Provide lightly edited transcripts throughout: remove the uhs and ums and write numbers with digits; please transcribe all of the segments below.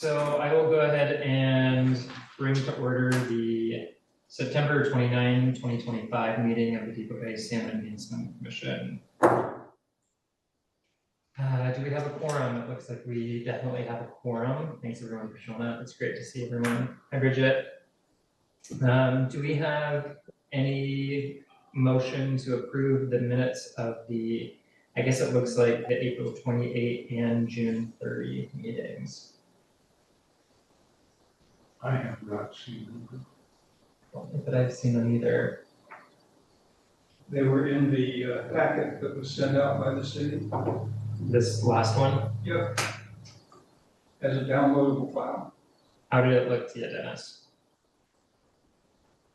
So I will go ahead and bring to order the September 29, 2025 meeting of the Depoe Salmon Enhancement Commission. Do we have a quorum? It looks like we definitely have a quorum. Thanks everyone for showing up. It's great to see everyone. Hi, Bridget. Do we have any motion to approve the minutes of the, I guess it looks like the April 28 and June 30 meetings? I have not seen them. I don't think that I've seen them either. They were in the packet that was sent out by the city. This last one? Yep. As a downloadable file. How did it look to you, Dennis?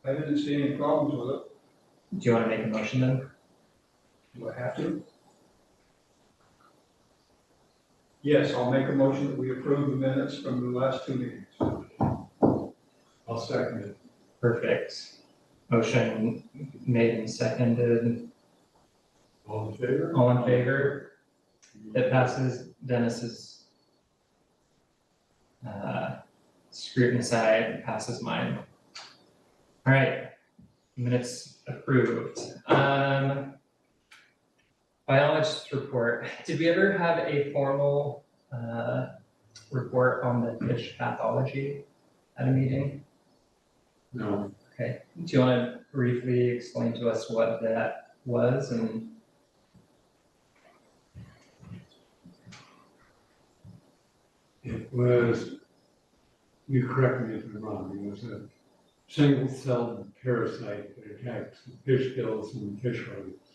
I didn't see any problems with it. Do you want to make a motion then? Do I have to? Yes, I'll make a motion that we approve the minutes from the last two meetings. I'll second it. Perfect. Motion made and seconded. All in favor? All in favor? It passes. Dennis's scrutiny side passes mine. All right, minutes approved. Biologist report. Did we ever have a formal report on the fish pathology at a meeting? No. Okay. Do you want to briefly explain to us what that was and? It was, you correct me if I'm wrong, it was a single-celled parasite that attacks fish gills and fish rodents.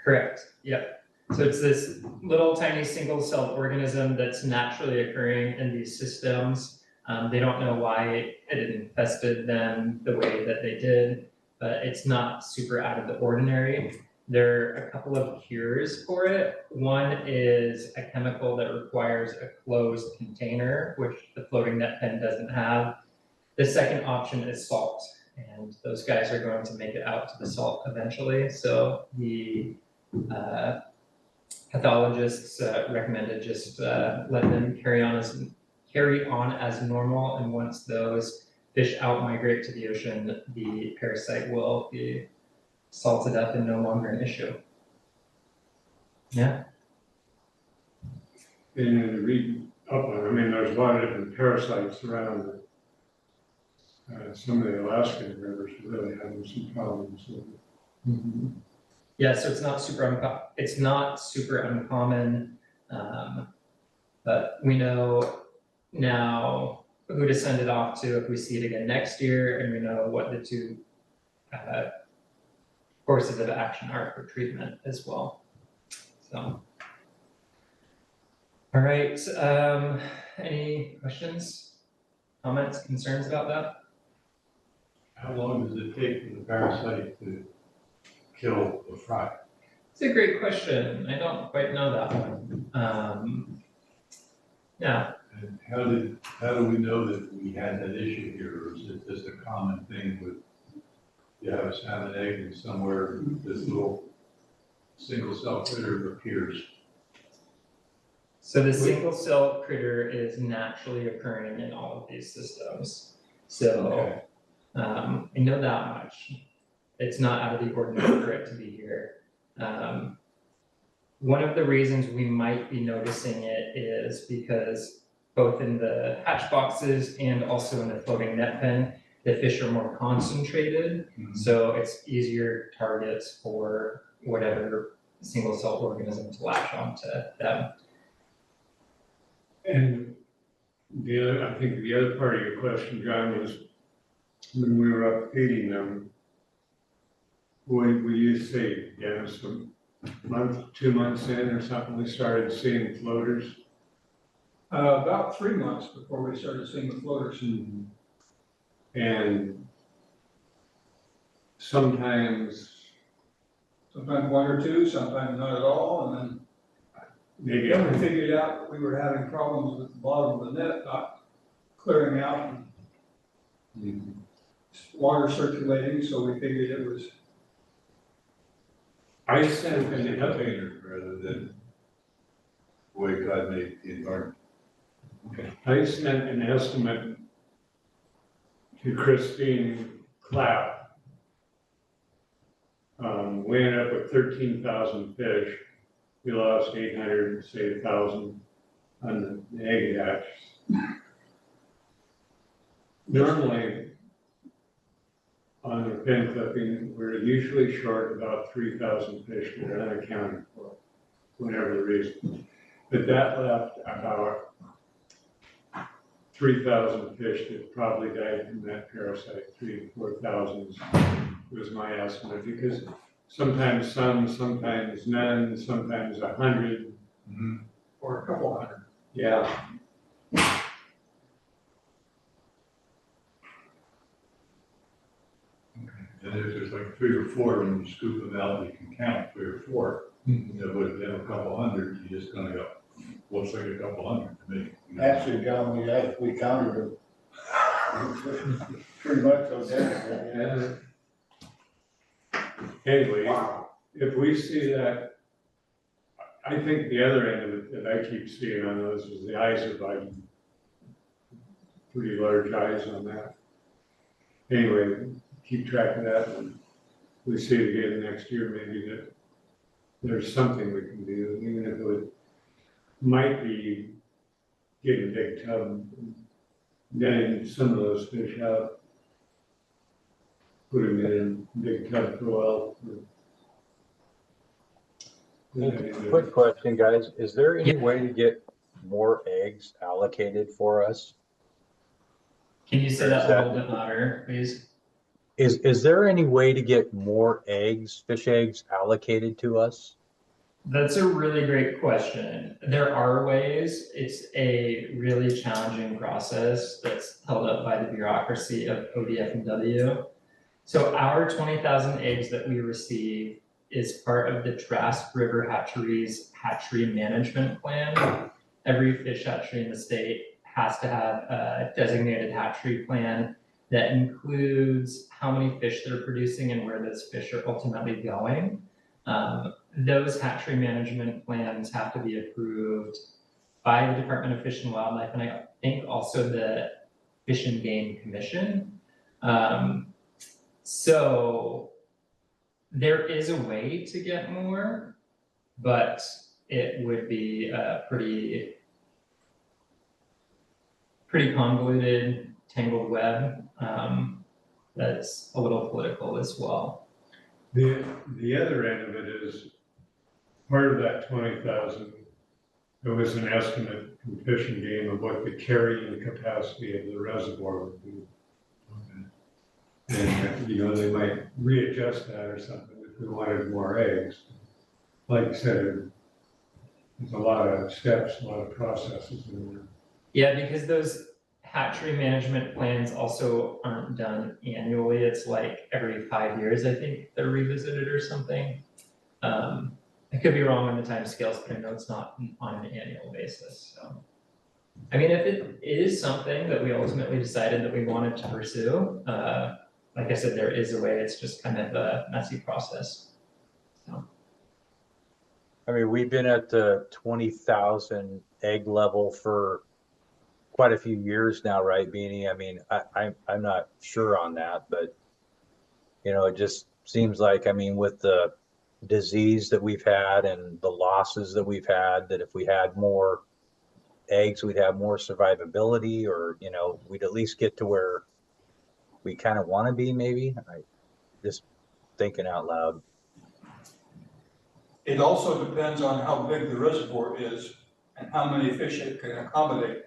Correct. Yep. So it's this little tiny single-celled organism that's naturally occurring in these systems. They don't know why it infested them the way that they did, but it's not super out of the ordinary. There are a couple of cures for it. One is a chemical that requires a closed container, which the floating net pen doesn't have. The second option is salt, and those guys are going to make it out to the salt eventually. So the pathologists recommended just let them carry on as normal, and once those fish out migrate to the ocean, the parasite will be salted up and no longer an issue. Yeah. And to read up on, I mean, there's a lot of different parasites around some of the Alaskan rivers really having some problems with it. Mm-hmm. Yeah, so it's not super uncommon, but we know now who to send it off to if we see it again next year, and we know what the two courses of action are for treatment as well. So, all right, any questions, comments, concerns about that? How long does it take for the parasite to kill the fry? It's a great question. I don't quite know that one. Yeah. And how do we know that we had that issue here, or is it just a common thing with, you have a salmon egg and somewhere this little single cell critter appears? So the single cell critter is naturally occurring in all of these systems. So I know that much. It's not out of the ordinary for it to be here. One of the reasons we might be noticing it is because both in the hatch boxes and also in the floating net pen, the fish are more concentrated. Mm-hmm. So it's easier targets for whatever single cell organism to latch onto them. And I think the other part of your question, John, was when we were up feeding them, we used to say, yeah, some month, 2 months in or something, we started seeing floaters. About 3 months before we started seeing the floaters. Mm-hmm. And sometimes 1 or 2, sometimes not at all, and then we figured out that we were having problems with the bottom of the net not clearing out and water circulating, so we figured it was. I sent in the container rather than the way God made the environment. I sent an estimate to Christine Clapp. We ended up with 13,000 fish. We lost 800, say 1,000 on the egg hatch. Normally, on the fin clipping, we're usually short about 3,000 fish that are unaccounted for, whatever the reason. But that left about 3,000 fish that probably died from that parasite. 3,000 to 4,000 was my estimate, because sometimes some, sometimes none, sometimes 100. Or a couple hundred. Yeah. And if there's like 3 or 4, when you scoop them out, you can count 3 or 4. There would have been a couple hundred, you just kind of go, looks like a couple hundred to me. Actually, John, we counted them. Pretty much those days. Anyway, Wow. if we see that, I think the other end of it that I keep seeing on those is the eyes are biting. Pretty large eyes on that. Anyway, keep track of that, and we see it again next year, maybe that there's something we can do, even if it would, might be getting a big tub, getting some of those fish out, putting it in a big tub for a while. Quick question, guys. Is there any way to get more eggs allocated for us? Can you say that a little bit louder, please? Is there any way to get more eggs, fish eggs allocated to us? That's a really great question. There are ways. It's a really challenging process that's held up by the bureaucracy of ODF&W. So our 20,000 eggs that we receive is part of the Trask River Hatchery's hatchery management plan. Every fish hatchery in the state has to have a designated hatchery plan that includes how many fish they're producing and where those fish are ultimately going. Those hatchery management plans have to be approved by the Department of Fish and Wildlife, and I think also the Fish and Game Commission. So there is a way to get more, but it would be a pretty convoluted, tangled web that's a little political as well. The other end of it is, part of that 20,000, there was an estimate from Fish and Game of what the carrying capacity of the reservoir would be. And, they might readjust that or something if we wanted more eggs. Like I said, there's a lot of steps, a lot of processes in there. Yeah, because those hatchery management plans also aren't done annually. It's like every 5 years, I think they're revisited or something. I could be wrong on the timescales, but I know it's not on an annual basis. So, I mean, if it is something that we ultimately decided that we wanted to pursue, like I said, there is a way. It's just kind of a messy process. So. I mean, we've been at the 20,000 egg level for quite a few years now, right, Beanie? I mean, I'm not sure on that, but it just seems like, I mean, with the disease that we've had and the losses that we've had, that if we had more eggs, we'd have more survivability, or we'd at least get to where we kind of want to be, maybe. I just thinking out loud. It also depends on how big the reservoir is and how many fish it can accommodate.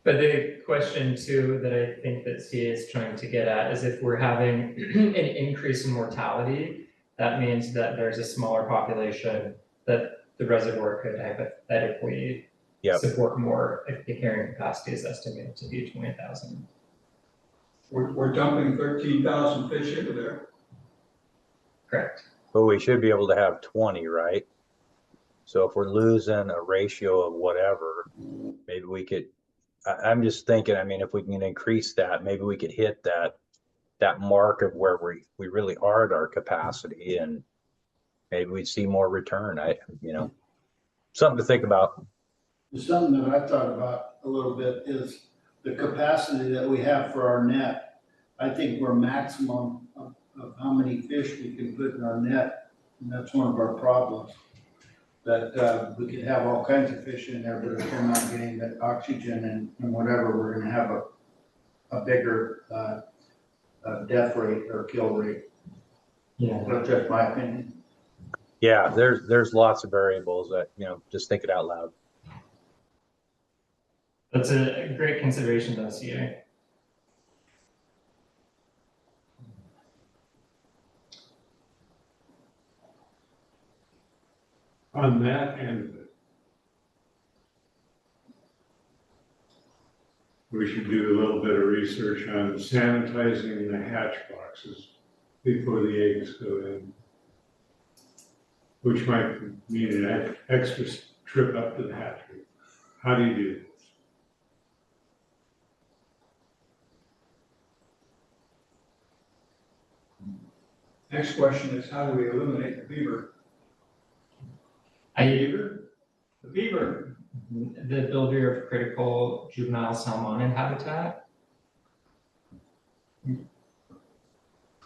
But the question too that I think that CA is trying to get at is if we're having an increase in mortality, that means that there's a smaller population that the reservoir could hypothetically support more if the carrying capacity is estimated to be 20,000. We're dumping 13,000 fish into there. Correct. But we should be able to have 20, right? So if we're losing a ratio of whatever, maybe we could, I'm just thinking, I mean, if we can increase that, maybe we could hit that mark of where we really are at our capacity, and maybe we'd see more return. Something to think about. Something that I thought about a little bit is the capacity that we have for our net. I think we're maximum of how many fish we can put in our net, and that's one of our problems. That we could have all kinds of fish in there, but if we're not getting that oxygen and whatever, we're gonna have a bigger death rate or kill rate. Yeah. That's just my opinion. Yeah, there's lots of variables that, just think it out loud. That's a great consideration though, CA. On that end of it, we should do a little bit of research on sanitizing the hatch boxes before the eggs go in, which might mean an extra trip up to the hatchery. How do you do this? Next question is, how do we eliminate the beaver? Beaver? The beaver, The builder of critical juvenile salmon habitat.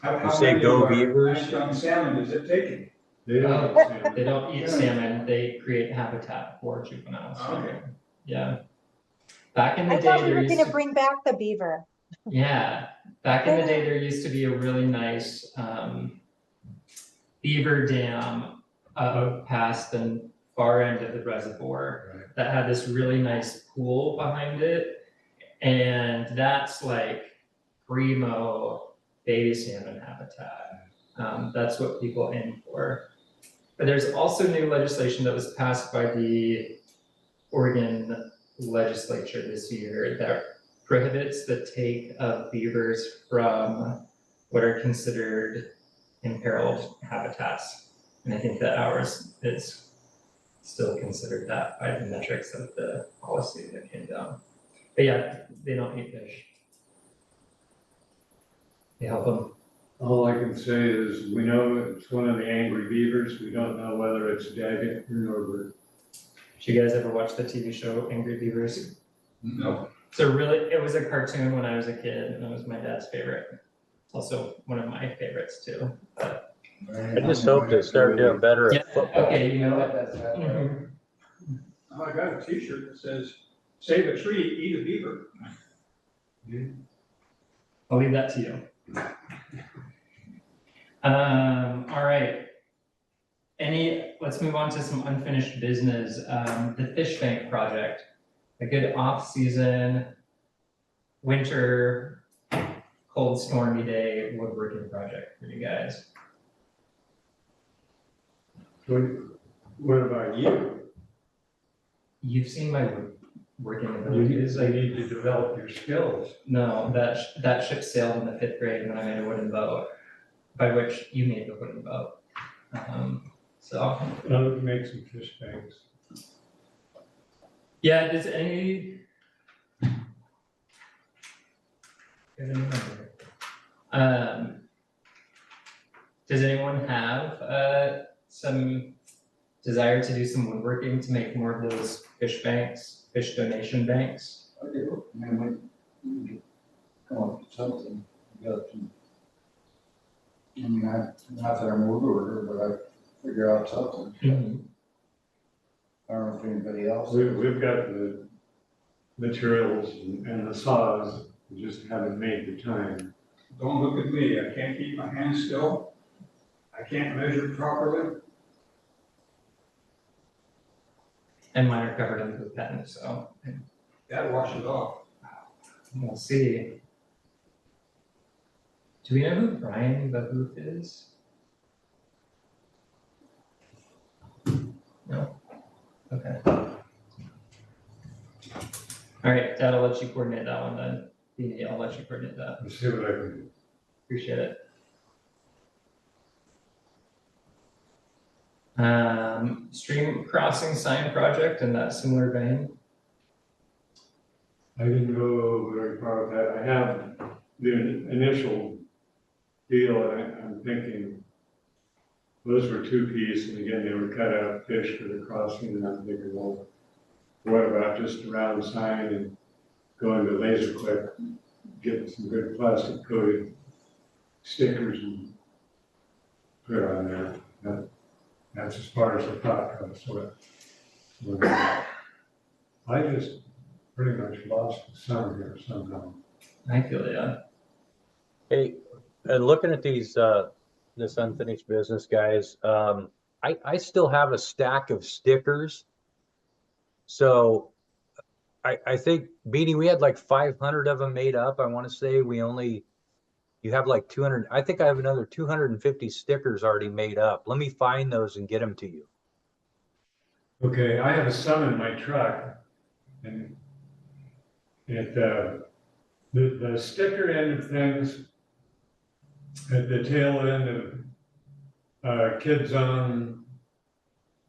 how say many go of our beavers? nice young salmon is it taking? They don't Oh, salmon. They don't eat salmon, they create habitat for juveniles. Okay. Yeah. Back in the I day, thought we there were used gonna to, bring back the beaver. yeah, back in the day, there used to be a really nice beaver dam past the far end of the reservoir Right. that had this really nice pool behind it. And that's like primo baby salmon habitat. That's what people aim for. But there's also new legislation that was passed by the Oregon legislature this year that prohibits the take of beavers from what are considered imperiled habitats. And I think that ours is still considered that by the metrics of the policy that came down. But yeah, they don't eat fish. They help them. All I can say is, we know it's one of the angry beavers. We don't know whether it's Daggett or Norbert. Did you guys ever watch the TV show Angry Beavers? No. It was a cartoon when I was a kid, and it was my dad's favorite. It's also one of my favorites too. But I just hope to start doing better yeah, at football. okay, you know what? That's Mhm. Oh, I got a t-shirt that says, save a tree, eat a beaver. I'll leave that to you. All right. Let's move on to some unfinished business. The fish bank project, a good off-season, winter, cold, stormy day woodworking project for you guys. What about you? You've seen my woodworking abilities. You need to develop your skills. No, that ship sailed in the 5th grade when I made a wooden boat, by which you made the wooden boat. So. Make some fish banks. Yeah, does any? Does anyone have some desire to do some woodworking to make more of those fish banks, fish donation banks? I do, I mean, we come up with something, we got to. I mean, not that I'm a woodworker, but I figure out something. I don't know if anybody else. We've got the materials and the saws, we just haven't made the time. Don't look at me, I can't keep my hands still. I can't measure properly. And mine are covered in poop pen, so That washes off. we'll see. Do we know who Brian Bahoof is? No? Okay. All right, Dad, I'll let you coordinate that one then. Dee, I'll let you coordinate that. Let's see what I can do. Appreciate it. Stream crossing sign project in that similar vein. I didn't go very far with that. I have the initial deal, and I'm thinking those were 2 pieces, and again, they were cut out fish for the crossing, and I'm thinking, well, what about just a round sign and going to laser clip, get some good plastic coated stickers and put it on there. That's as far as the thought goes. So I just pretty much lost the summer here somehow. I feel yeah. Hey, and looking at these, this unfinished business, guys, I still have a stack of stickers. So I think, Beanie, we had like 500 of them made up. I want to say you have like 200. I think I have another 250 stickers already made up. Let me find those and get them to you. Okay, I have some in my truck, and the sticker end of things at the tail end of Kids Zone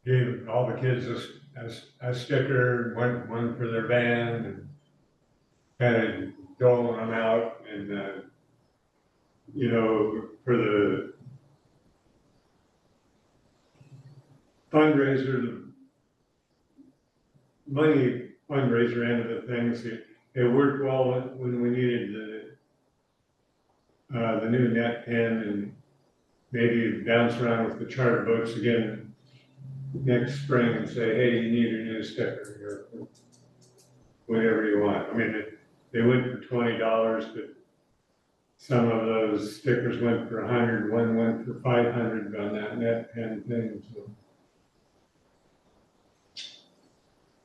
gave all the kids a sticker, one for their band, and kind of doling them out, and for the fundraiser, the money fundraiser end of the things, it worked well when we needed the new net pen, and maybe bounce around with the charter books again next spring and say, hey, you need a new sticker, or whatever you want. I mean, they went for $20, but some of those stickers went for $100, one went for $500 on that net pen thing, so.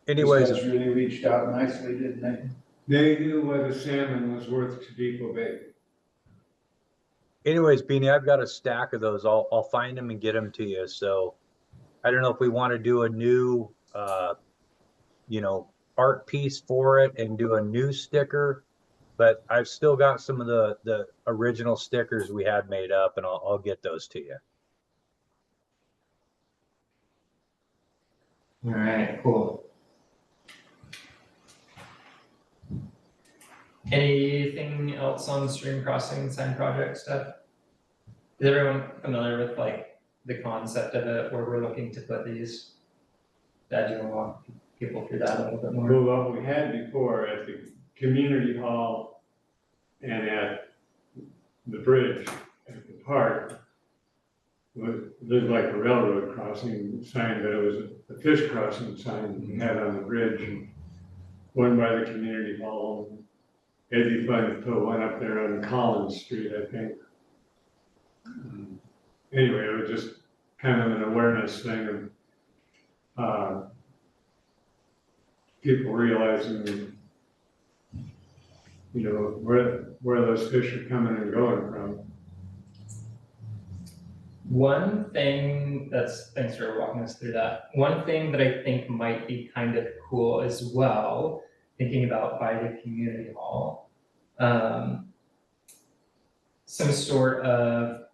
Anyways, These guys really reached out nicely, didn't they? They knew what a salmon was worth to Depoe Bay. Beanie, I've got a stack of those. I'll find them and get them to you. So I don't know if we want to do a new, art piece for it and do a new sticker, but I've still got some of the original stickers we had made up, and I'll get those to you. All right, cool. Anything else on stream crossing sign project stuff? Is everyone familiar with like the concept of it, where we're looking to put these? Dad, you want to walk people through that a little bit more? Well, what we had before at the community hall and at the bridge at the park looked like a railroad crossing sign, but it was a fish crossing sign that we had on the bridge, and one by the community hall. It'd be fun to put one up there on Collins Street, I think. Anyway, it was just kind of an awareness thing of people realizing, where those fish are coming and going from. One thing thanks for walking us through that. One thing that I think might be kind of cool as well, thinking about by the community hall, some sort of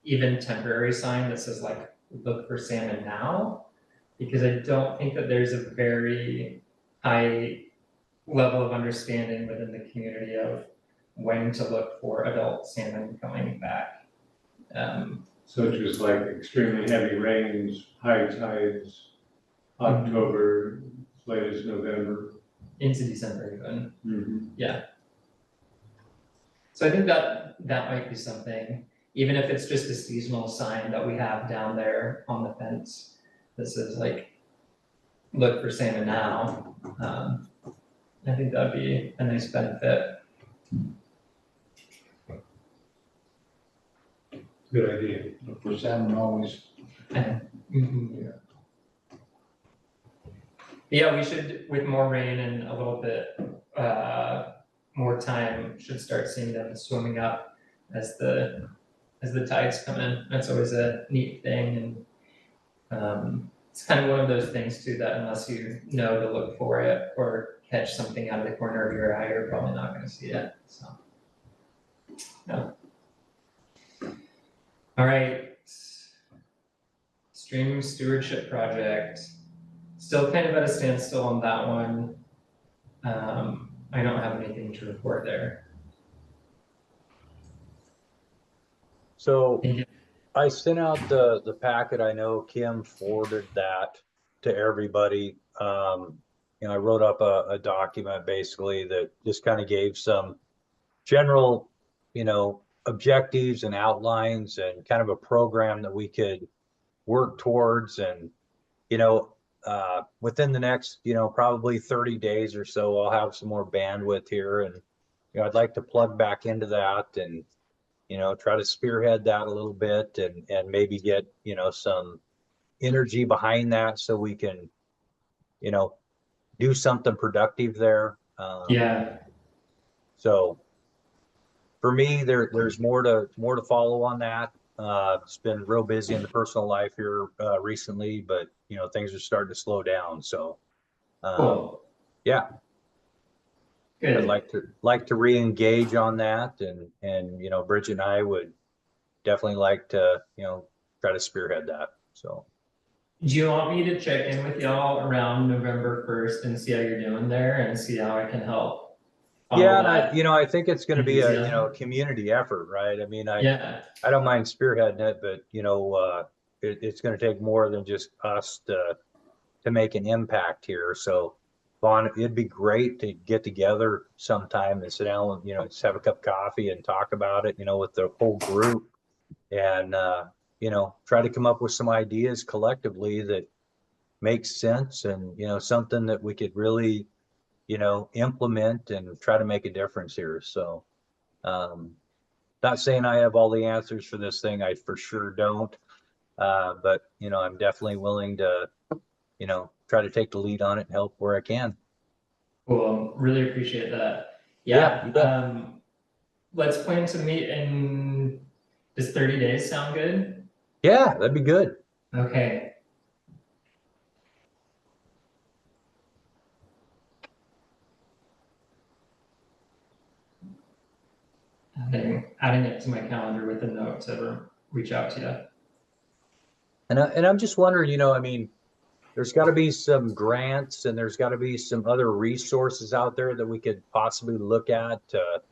even temporary sign that says like, look for salmon now, because I don't think that there's a very high level of understanding within the community of when to look for adult salmon coming back. Such as like extremely heavy rains, high tides, October, as late as November. Into December even. Mm-hmm. Yeah. So I think that might be something, even if it's just a seasonal sign that we have down there on the fence that says like, look for salmon now. I think that'd be a nice benefit. Good idea. Look for salmon always. Yeah, we should, with more rain and a little bit more time, should start seeing them swimming up as the tides come in. That's always a neat thing, and it's kind of one of those things too that unless you know to look for it or catch something out of the corner of your eye, you're probably not going to see it. So, yeah. All right, stream stewardship project. Still kind of at a standstill on that one. I don't have anything to report there. So I sent out the packet. I know Kim forwarded that to everybody. I wrote up a document basically that just kind of gave some general, objectives and outlines and kind of a program that we could work towards. And, within the next, probably 30 days or so, I'll have some more bandwidth here. And, I'd like to plug back into that and, try to spearhead that a little bit and maybe get, some energy behind that so we can, do something productive there. Yeah, So for me, there's more to follow on that. It's been real busy in the personal life here recently, but things are starting to slow down. So cool, yeah, I'd good. like to re-engage on that, and Bridget and I would definitely like to try to spearhead that. So Do you want me to check in with y'all around November 1st and see how you're doing there and see how I can help yeah, follow and that? I think it's going to be a enthusiasm? community effort, right? I mean, I Yeah, don't mind spearheading it, but it's going to take more than just us to make an impact here. So, Vaughn, it'd be great to get together sometime and sit down and just have a cup of coffee and talk about it, with the whole group, and try to come up with some ideas collectively that makes sense, and something that we could really implement and try to make a difference here. So. Not saying I have all the answers for this thing. I for sure don't. But I'm definitely willing to, try to take the lead on it and help where I can. cool, really appreciate that. Yeah, Yeah, you bet. let's plan to meet in, does 30 days sound good? Yeah, that'd be good. Okay. Adding it to my calendar with a note to reach out to you. And I'm just wondering, I mean, there's got to be some grants and there's got to be some other resources out there that we could possibly look at to,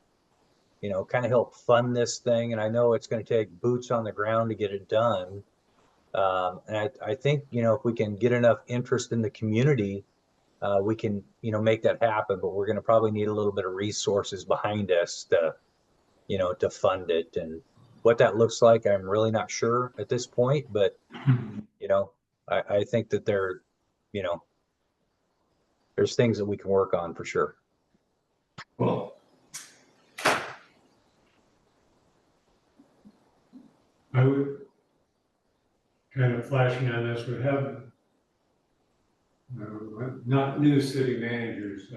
kind of help fund this thing. And I know it's going to take boots on the ground to get it done. And I think, if we can get enough interest in the community, we can, make that happen. But we're going to probably need a little bit of resources behind us to fund it. And what that looks like, I'm really not sure at this point. But I think that you know, there's things that we can work on for sure. Cool. I would, kind of flashing on this, we have not new city managers,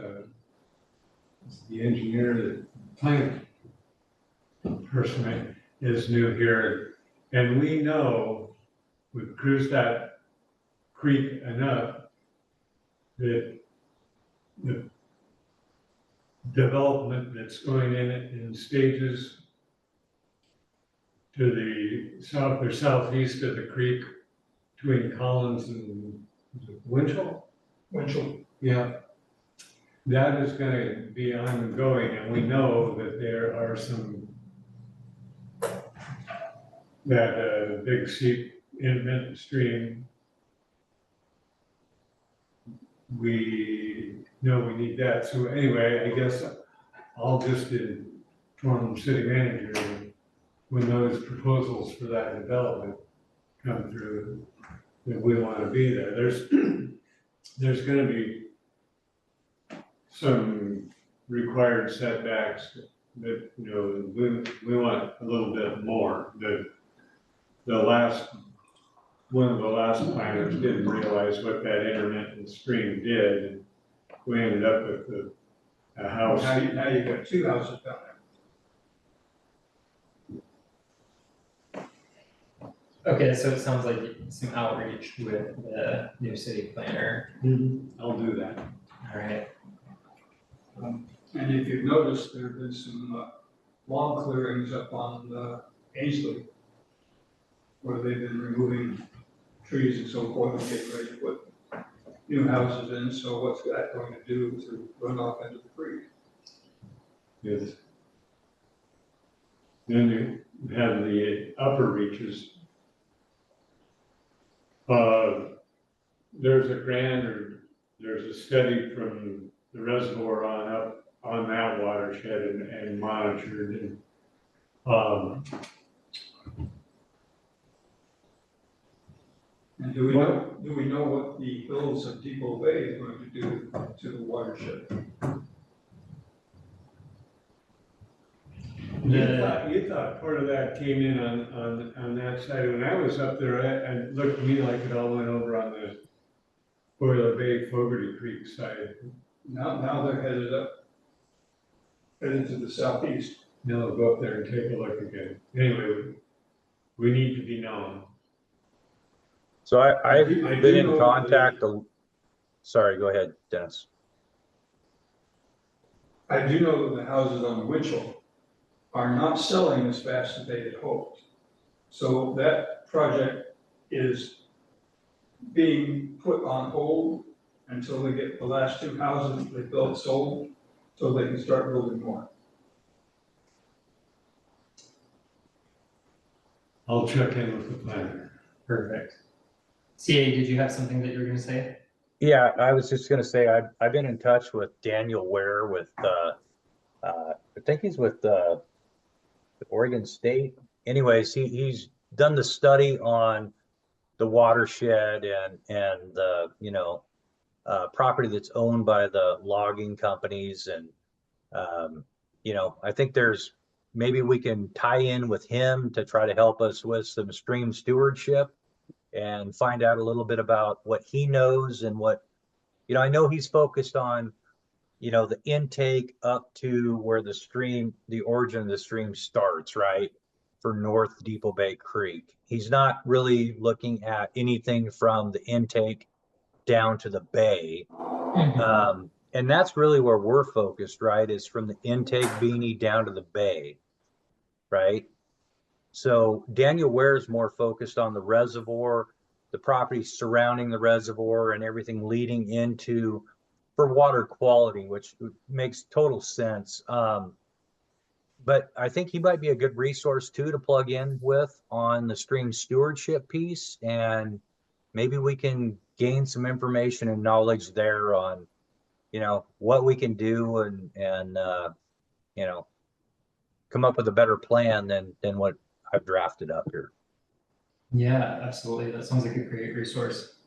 the engineer, the plant person is new here. And we know, we've cruised that creek enough that the development that's going in stages to the south or southeast of the creek between Collins and Winchell. Yeah. That is gonna be ongoing, and we know that there are some, that big seep in Benton Stream. We know we need that, so anyway, I guess I'll just inform the city manager when those proposals for that development come through, that we wanna be there. There's gonna be some required setbacks that, we want a little bit more. One of the last planners didn't realize what that intermittent stream did. We ended up with a house. Now you got two houses down there. Okay, so it sounds like some outreach with the new city planner. I'll do that. All right. And if you've noticed, there have been some lawn clearings up on Ainsley, where they've been removing trees and so forth and getting ready to put new houses in. So what's that going to do to run off into the creek? Yes. Then you have the upper reaches. There's a grant or there's a study from the reservoir on up on that watershed and monitored and, And do we know what the hills of Depoe Bay is going to do to the watershed? You thought part of that came in on that side. When I was up there, it looked to me like it all went over on the Boiler Bay, Fogarty Creek side. Now they're headed to the southeast. Now I'll go up there and take a look again. Anyway, we need to be known. So I've I do been in know contact, sorry, go ahead, Dennis. I do know that the houses on Winchell are not selling as fast as they had hoped. So that project is being put on hold until they get the last 2 houses they built sold, so they can start building more. I'll check in with the planner. Perfect. CA, did you have something that you were gonna say? Yeah, I was just gonna say, I've been in touch with Daniel Ware with, I think he's with, Oregon State. Anyways, he's done the study on the watershed and the, property that's owned by the logging companies. And, I think maybe we can tie in with him to try to help us with some stream stewardship and find out a little bit about what he knows and what, I know he's focused on, the intake up to where the origin of the stream starts, right? For North Depoe Bay Creek. He's not really looking at anything from the intake down to the bay. And that's really where we're focused, right? Is from the intake beanie down to the bay, right? So Daniel Ware is more focused on the reservoir, the property surrounding the reservoir, and everything leading into for water quality, which makes total sense. But I think he might be a good resource too to plug in with on the stream stewardship piece, and maybe we can gain some information and knowledge there on, what we can do and come up with a better plan than what I've drafted up here. Yeah, absolutely. That sounds like a great resource.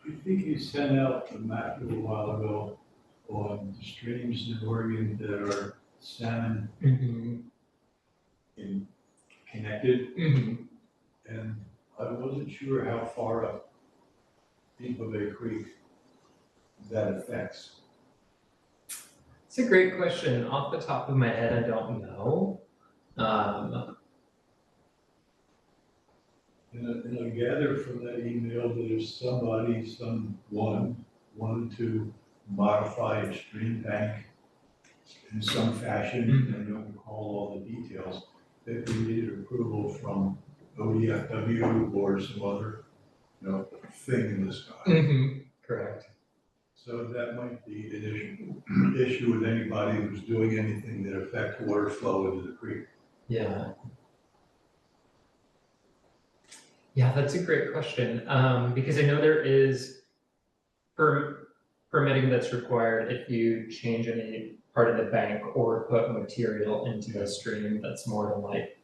I think you sent out a map a little while ago on the streams in Oregon that are salmon connected. And I wasn't sure how far up Depoe Bay Creek that affects. It's a great question. Off the top of my head, I don't know. And I gather from that email that if someone wanted to modify a stream bank in some fashion, I don't recall all the details, that we needed approval from ODFW or some other, thing in the sky. Correct. So that might be an issue with anybody who's doing anything that affects water flow into the creek. Yeah. Yeah, that's a great question. Because I know there is permitting that's required if you change any part of the bank or put material into the stream that's more than like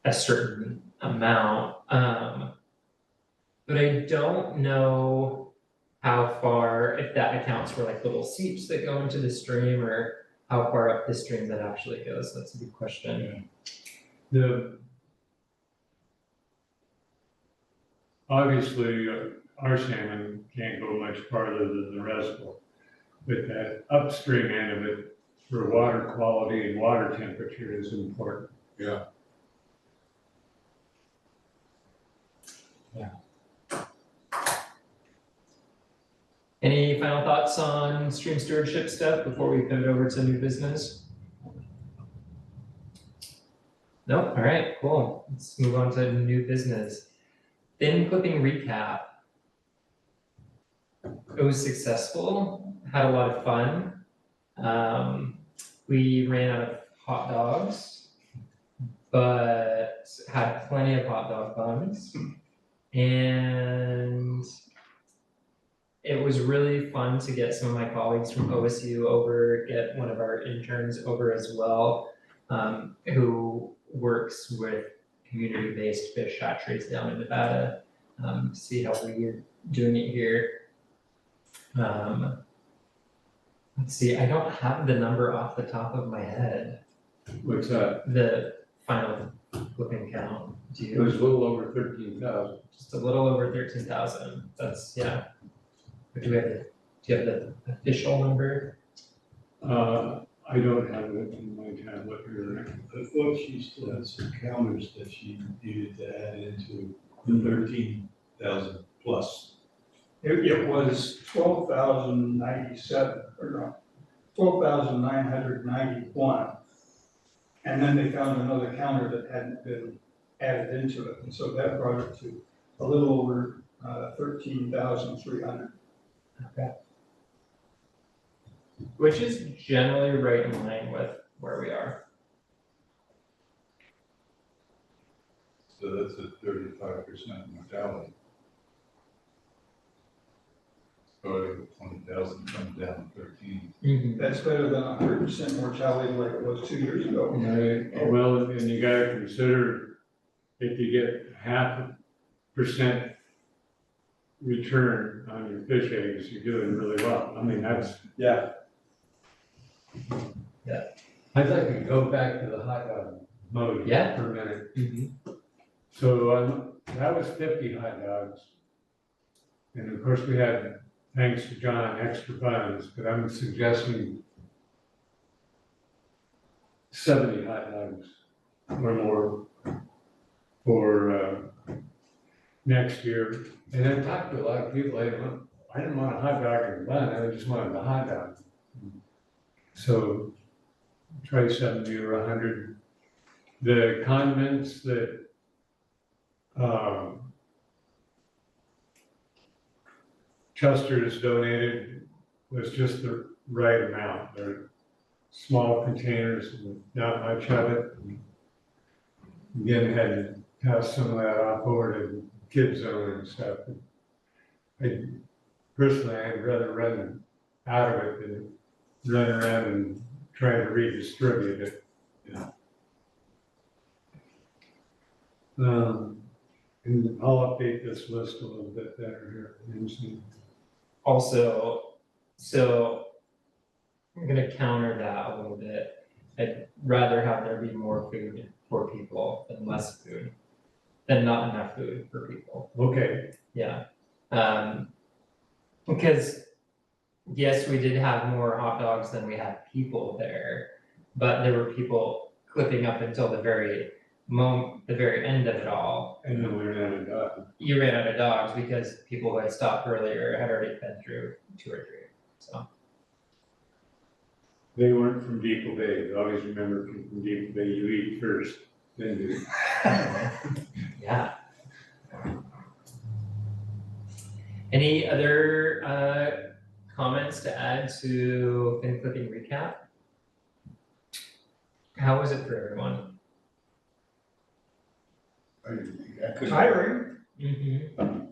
a certain amount. But I don't know how far, if that accounts for like little seeps that go into the stream or how far up the stream that actually goes. That's a good question. Obviously, our salmon can't go much farther than the reservoir. But that upstream end of it for water quality and water temperature is important. Yeah. Any final thoughts on stream stewardship stuff before we pivot over to new business? Nope. All right, cool. Let's move on to new business. Thin clipping recap. It was successful, had a lot of fun. We ran out of hot dogs, but had plenty of hot dog buns. And it was really fun to get some of my colleagues from OSU over, get one of our interns over as well, who works with community-based fish hatcheries down in Nevada, to see how we're doing it here. Let's see, I don't have the number off the top of my head, What's that? the final flipping count. Do It you? was a little over 13,000. Just a little over 13,000. That's, yeah. But do you have the official number? I don't have it in my tablet here. I thought she still had some counters that she needed to add into the 13,000 plus. It was 12,097, or no, 12,991. And then they found another counter that hadn't been added into it, and so that brought it to a little over 13,300. Okay. Which is generally right in line with where we are. So that's a 35% mortality. Starting with 20,000, comes down to 13. That's better than 100% mortality like it was 2 years ago. Right, well, and you gotta consider if you get 0.5% return on your fish eggs, you're doing really well. I mean, that's. Yeah. I'd like to go back to the hot dog mode Yeah. for a minute. Mhm. So, that was 50 hot dogs. And of course, we had, thanks to John, extra funds, but I'm suggesting 70 hot dogs or more for next year. And I talked to a lot of people, I didn't want a hot dog and a bun, I just wanted a hot dog. So try 70 or 100. The condiments that Chester's donated was just the right amount. They're small containers, and not much of it. Again, had to pass some of that off over to Kids Zone and stuff. Personally, I'd rather run out of it than run around and try to redistribute it. And I'll update this list a little bit better here. Also, so I'm gonna counter that a little bit. I'd rather have there be more food for people than less food, than not enough food for people. Okay, Yeah. Because yes, we did have more hot dogs than we had people there, but there were people clipping up until the very end of it all. and then we ran out of dogs. You ran out of dogs because people who had stopped earlier had already been through 2 or 3, so. They weren't from Depoe Bay. Always remember from Depoe Bay, you eat first, then you. Yeah. Any other comments to add to fin clipping recap? How was it for everyone? Tiring. Mm-hmm. That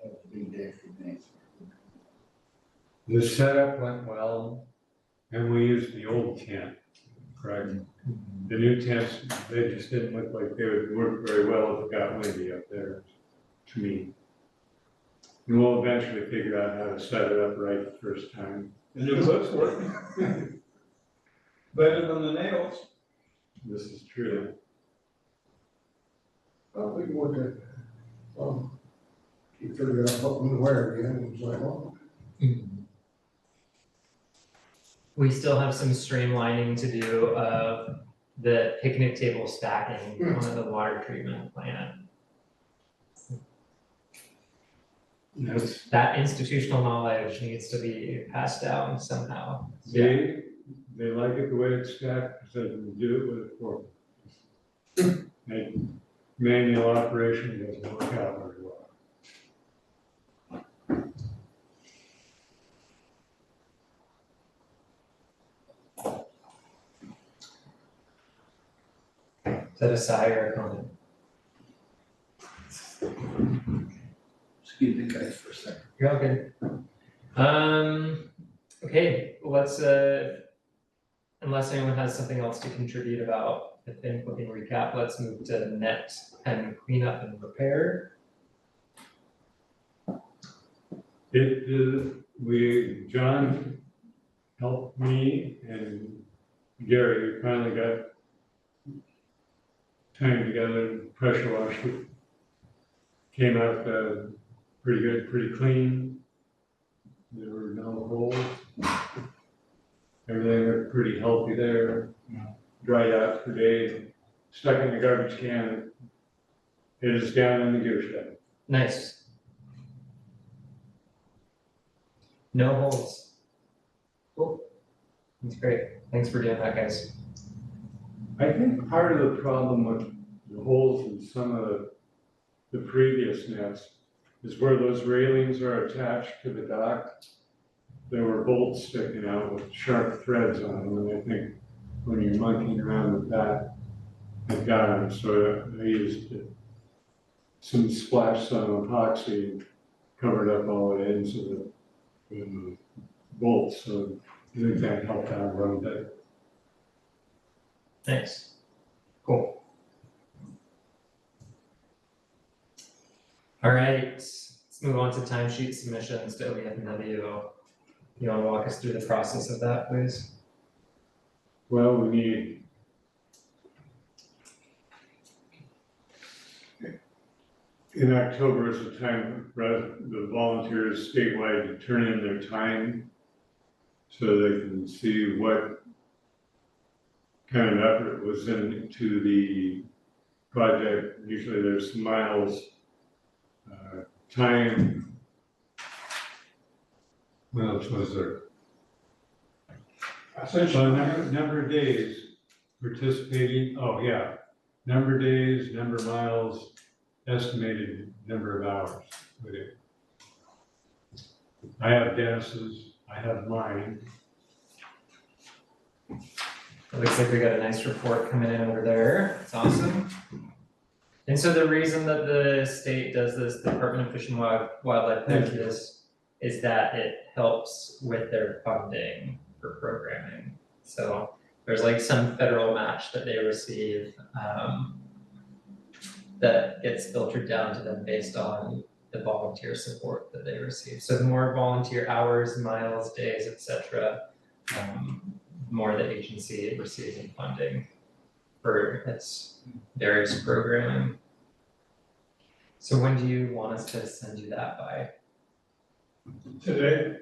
was a big day for me. The setup went well, and we used the old tent, correct? The new tents, they just didn't look like they would work very well if it got windy up there, to me. And we'll eventually figure out how to set it up right the first time. The new clips work. Better than the nails. This is true. We would have, you figured out what we wear again, it was like, oh, We still have some streamlining to do of the picnic table stacking on the water treatment plant. That's, That institutional knowledge needs to be passed down somehow. they like it the way it's stacked, because they can do it with a fork. Like, manual operation doesn't work out very well. Is that a sigh or a comment? you guys for a second. You're all good. Okay, let's, unless anyone has something else to contribute about the fin clipping recap, let's move to net pen cleanup and repair. John helped me and Gary finally got time together and pressure washed it. Came out pretty good, pretty clean. There were no holes. Everything looked pretty healthy there. Dried out today, stuck in the garbage can. It is down in the gear shed. Nice. No holes. Cool. That's great. Thanks for doing that, guys. I think part of the problem with the holes in some of the previous nets is where those railings are attached to the dock. There were bolts sticking out with sharp threads on them, and I think when you're monkeying around with that, I got them. So I used some splash some epoxy and covered up all the ends of the bolts. So I think that helped out a little bit. Nice. Cool. All right, let's move on to timesheet submissions to OEFW. You want to walk us through the process of that, please? Well, we need in October is the time for the volunteers statewide to turn in their time so they can see what kind of effort was into the project. Usually there's miles, time. What else was there? So number of days participating, oh yeah, number of days, number of miles, estimated number of hours with it. I have Dennis's, I have mine. It looks like we got a nice report coming in over there. It's awesome. And so the reason that the state does this, the Department of Fish and Wildlife does this, is that it helps with their funding for programming. So there's like some federal match that they receive that gets filtered down to them based on the volunteer support that they receive. So the more volunteer hours, miles, days, etc., more the agency receives in funding for its various programming. So when do you want us to send you that by? Today?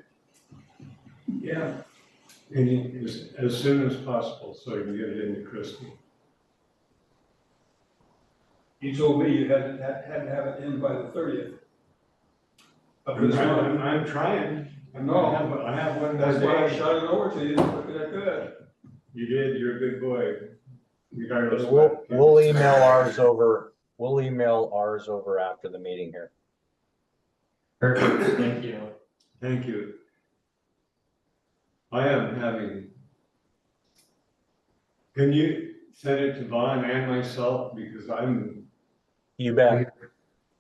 Yeah. And as soon as possible, so I can get it into Christie. You told me you had to have it in by the 30th. I'm trying. No. I have one That's more why I day. shot it over to you as quick as I could. You did, you're a good boy, regardless of We'll, what. we'll email ours over, we'll email ours over after the meeting here. Perfect, thank you. Thank you. I am having, can you send it to Vaughn and myself, because You bet.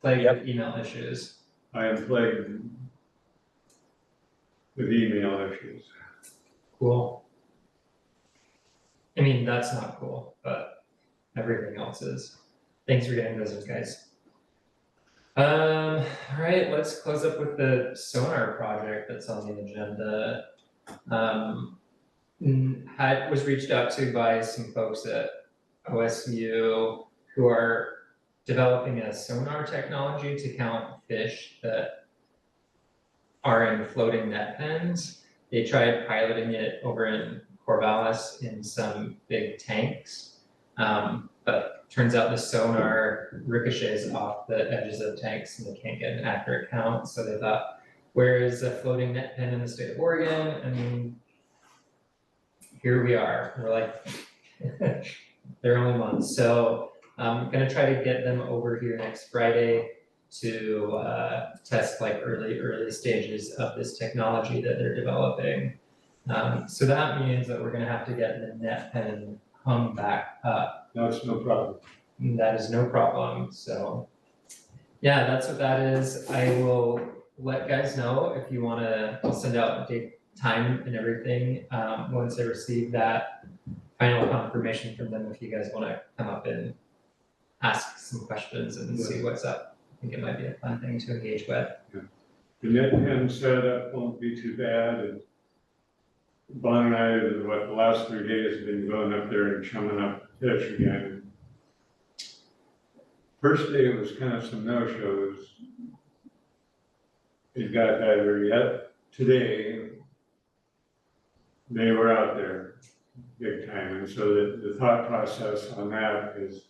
Plagued Yep. with email issues. I am plagued with email issues. Cool. I mean, that's not cool, but everything else is. Thanks for getting those, guys. All right, let's close up with the sonar project that's on the agenda. Was reached out to by some folks at OSU who are developing a sonar technology to count fish that are in floating net pens. They tried piloting it over in Corvallis in some big tanks, but turns out the sonar ricochets off the edges of tanks and they can't get an accurate count. So they thought, where is a floating net pen in the state of Oregon? I mean, here we are. We're like, they're only months. So I'm gonna try to get them over here next Friday to test like early stages of this technology that they're developing. So that means that we're gonna have to get the net pen hung back up. That's no problem. That is no problem. So Yeah, that's what that is. I will let guys know if you wanna, I'll send out date, time and everything, once I receive that final confirmation from them, if you guys wanna come up and ask some questions and see what's up. I think it might be a fun thing to engage with. The net pen setup won't be too bad, and Bon and I, the last 3 days have been going up there and chumming up the fish again. First day was kind of some no-shows. It got better yet. Today, they were out there big time, and so the thought process on that is,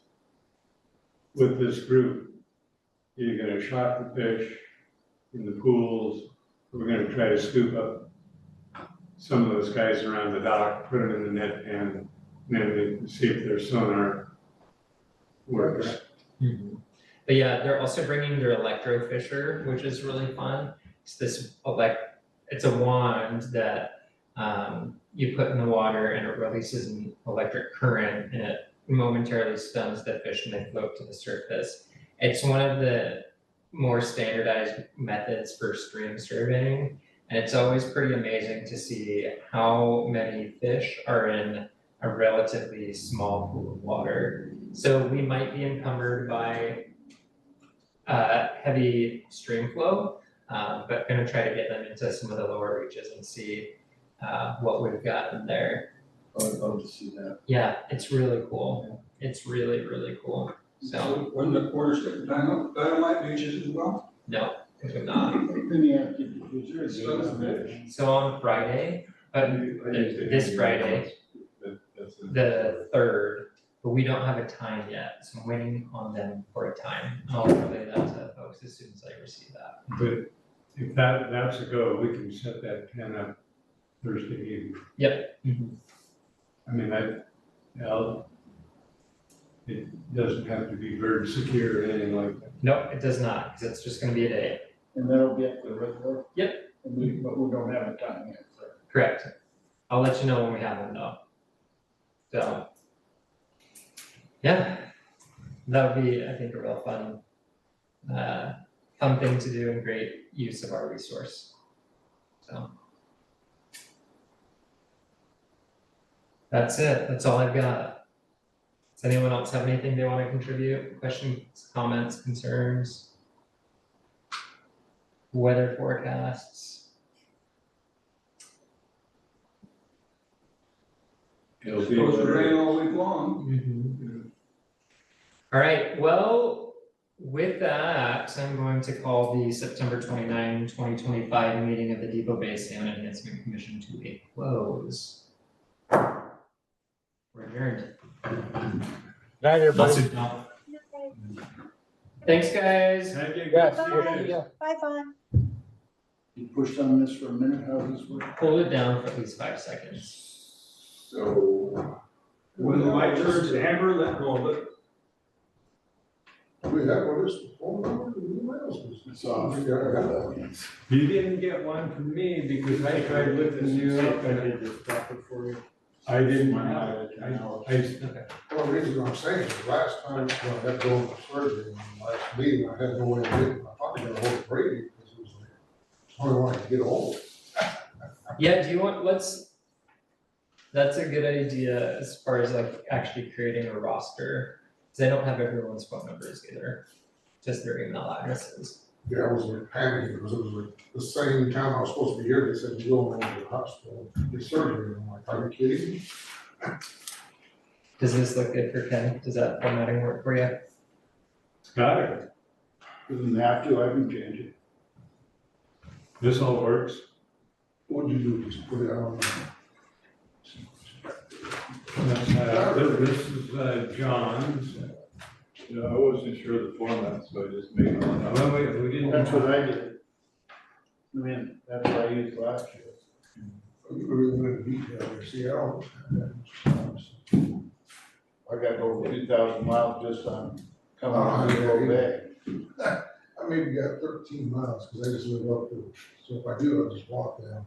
with this group, you're gonna shock the fish in the pools. We're gonna try to scoop up some of those guys around the dock, put them in the net pen, and then we can see if their sonar works. But yeah, they're also bringing their electrofisher, which is really fun. It's this it's a wand that you put in the water and it releases an electric current and it momentarily stuns the fish and they float to the surface. It's one of the more standardized methods for stream surveying, and it's always pretty amazing to see how many fish are in a relatively small pool of water. So we might be encumbered by heavy stream flow, but gonna try to get them into some of the lower reaches and see what we've got in there. I would love to see that. Yeah, it's really cool. It's really, really cool. So, When the quarter stick dynamite beaches as well? no, it would not. Let me ask you, was there a date on that? So on Friday, this Friday, the 3rd, but we don't have a time yet, so I'm waiting on them for a time. I'll relay that to folks as soon as I receive that. But if that's a go, we can set that pen up Thursday evening. Yep. I mean, it doesn't have to be bird secure or anything like that. Nope, it does not, because it's just gonna be a day. And that'll get the regular? Yep. But we don't have a time yet, so. Correct. I'll let you know when we have them though. So, yeah, that would be, I think, a real fun thing to do and great use of our resource. So. That's it, that's all I've got. Does anyone else have anything they want to contribute? Questions, comments, concerns? Weather forecasts? It'll be Supposed to better. rain all week long. All right, well, with that, I'm going to call the September 29, 2025 meeting of the Depoe Bay Salmon Enhancement Commission to a close. We're adjourned. Night, everybody. Thanks, guys. Thank you. Yes, Good to we'll see see you. ya. Bye, Vaughn. You pushed on this for a minute, how does this work? Hold it down for at least 5 seconds. So. When the light turns amber, let go of it. We have what is the phone number, the emails? It's off. Yeah, I got that. You didn't get one from me because I tried looking you up and I didn't. Well, the reason I'm saying is last time, when I had to go into surgery, in the last meeting, I had no way of getting, I thought I got a hold of Brady, because it was like, I only wanted to get old. Yeah, do you want, that's a good idea as far as like actually creating a roster, because I don't have everyone's phone numbers either, just their email addresses. Yeah, I was like panicking, because it was like the same time I was supposed to be here, they said, you go over to the hospital, get surgery, and I'm like, are you kidding me? Does this look good for Ken? Does that formatting work for you? Got it. Doesn't have to, I can change it. This all works. What'd you do, just put it on? This is John's. Yeah, I wasn't sure of the format, so I just made one. Well, we didn't. That's what I did. I mean, that's what I used last year. You really went in detail there, see, I got over 2,000 miles just on coming Oh, on yeah, Depoe yeah. Bay. I maybe got 13 miles, because I just live up to, so if I do, I'll just walk down.